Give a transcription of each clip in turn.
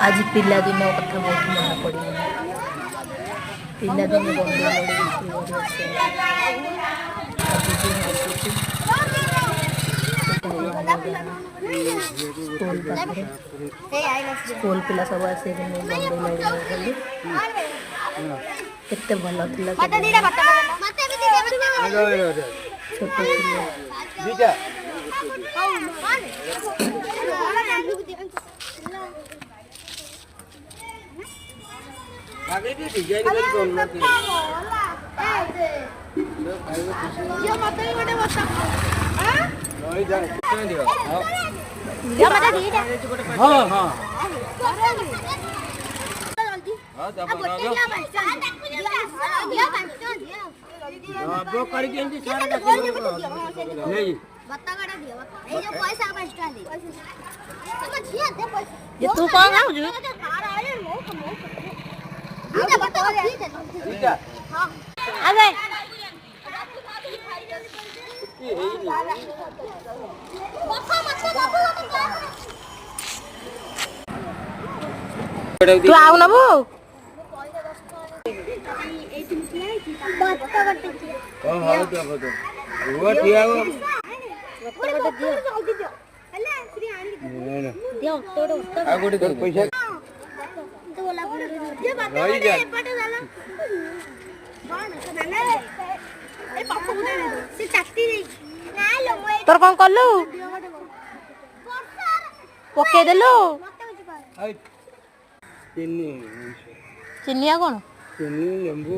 आज पिलादिन कथा बहुत मन पड़े पिलादिन बंधु स्कूल पिला सब आसे केते भल छोट आगे भी डिजाइन कर बोल मत ये मत ही बड़े बता हां नहीं जा क्यों दियो हां ये मत दी हां हां जल्दी हां दबा दो हां ब्रो करके इनसे सारा नहीं बत्ता काटा दियो ये जो पैसा 5 टका दे ये तू कौन है जो ठीक है हां अबे तू आउ नबो हां तो वो दिया वो दियो तोड़ आ गोटे पैसा रही जा तोर कौन कलु पके देलु चीनी चिनिया कौन चीनी नींबू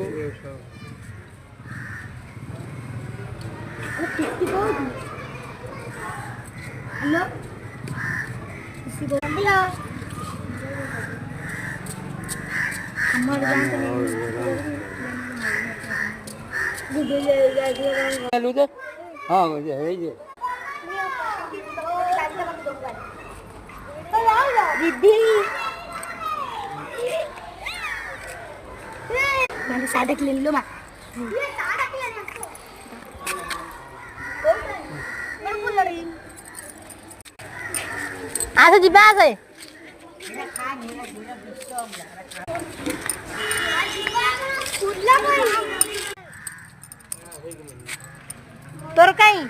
हेलो हेलो लू तो हाँ मुझे है ये दीदी मैंने साढ़े ले लो माँ आसे जिबा आसे तोर कहीं